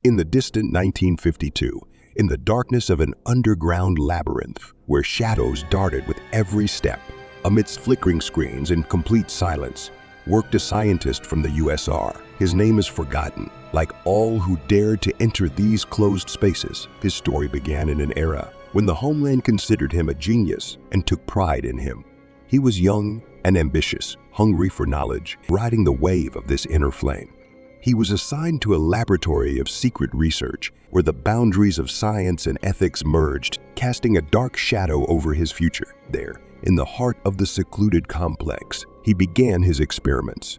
In the distant 1952, in the darkness of an underground labyrinth where shadows darted with every step, amidst flickering screens and complete silence, worked a scientist from the USSR. His name is forgotten. Like all who dared to enter these closed spaces, his story began in an era when the homeland considered him a genius and took pride in him. He was young and ambitious, hungry for knowledge, riding the wave of this inner flame. He was assigned to a laboratory of secret research where the boundaries of science and ethics merged, casting a dark shadow over his future. There, in the heart of the secluded complex, he began his experiments.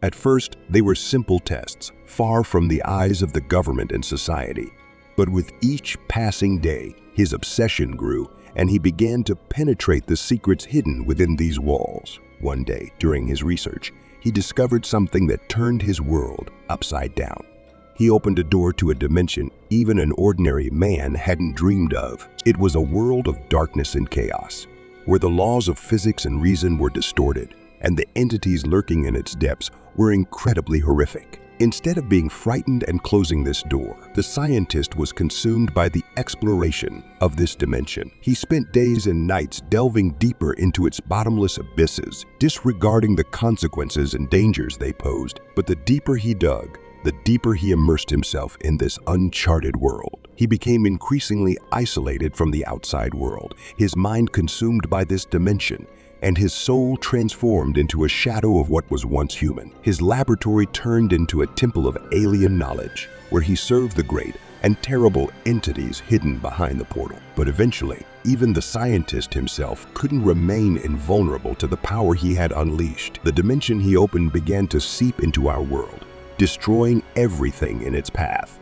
At first, they were simple tests, far from the eyes of the government and society. But with each passing day, his obsession grew, and he began to penetrate the secrets hidden within these walls. One day, during his research, he discovered something that turned his world upside down. He opened a door to a dimension even an ordinary man hadn't dreamed of. It was a world of darkness and chaos, where the laws of physics and reason were distorted, and the entities lurking in its depths were incredibly horrific. Instead of being frightened and closing this door, the scientist was consumed by the exploration of this dimension. He spent days and nights delving deeper into its bottomless abysses, disregarding the consequences and dangers they posed. But the deeper he dug, the deeper he immersed himself in this uncharted world. He became increasingly isolated from the outside world, his mind consumed by this dimension, and his soul transformed into a shadow of what was once human. His laboratory turned into a temple of alien knowledge, where he served the great and terrible entities hidden behind the portal. But eventually, even the scientist himself couldn't remain invulnerable to the power he had unleashed. The dimension he opened began to seep into our world, destroying everything in its path.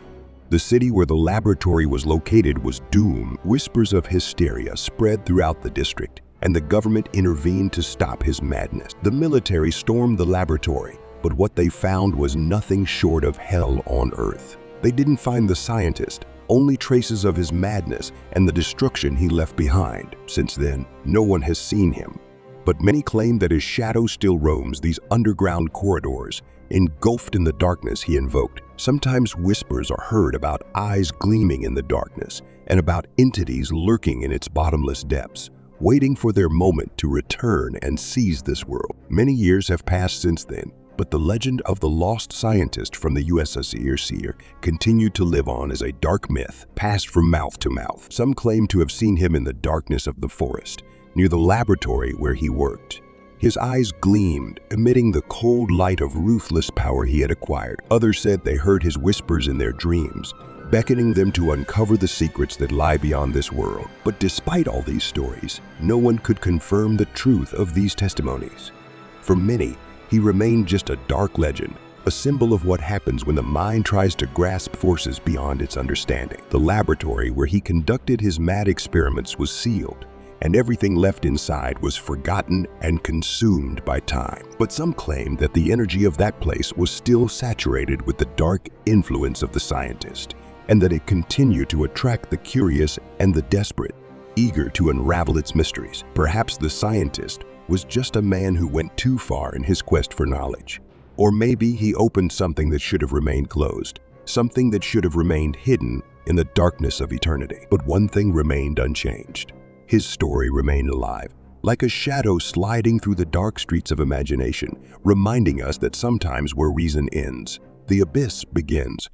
The city where the laboratory was located was doomed. Whispers of hysteria spread throughout the district, and the government intervened to stop his madness. The military stormed the laboratory, but what they found was nothing short of hell on Earth. They didn't find the scientist, only traces of his madness and the destruction he left behind. Since then, no one has seen him, but many claim that his shadow still roams these underground corridors, engulfed in the darkness he invoked. Sometimes whispers are heard about eyes gleaming in the darkness and about entities lurking in its bottomless depths, waiting for their moment to return and seize this world. Many years have passed since then, but the legend of the lost scientist from the USSR continued to live on as a dark myth, passed from mouth to mouth. Some claim to have seen him in the darkness of the forest, near the laboratory where he worked. His eyes gleamed, emitting the cold light of ruthless power he had acquired. Others said they heard his whispers in their dreams, beckoning them to uncover the secrets that lie beyond this world. But despite all these stories, no one could confirm the truth of these testimonies. For many, he remained just a dark legend, a symbol of what happens when the mind tries to grasp forces beyond its understanding. The laboratory where he conducted his mad experiments was sealed, and everything left inside was forgotten and consumed by time. But some claim that the energy of that place was still saturated with the dark influence of the scientist, and that it continued to attract the curious and the desperate, eager to unravel its mysteries. Perhaps the scientist was just a man who went too far in his quest for knowledge. Or maybe he opened something that should have remained closed, something that should have remained hidden in the darkness of eternity. But one thing remained unchanged. His story remained alive, like a shadow sliding through the dark streets of imagination, reminding us that sometimes where reason ends, the abyss begins.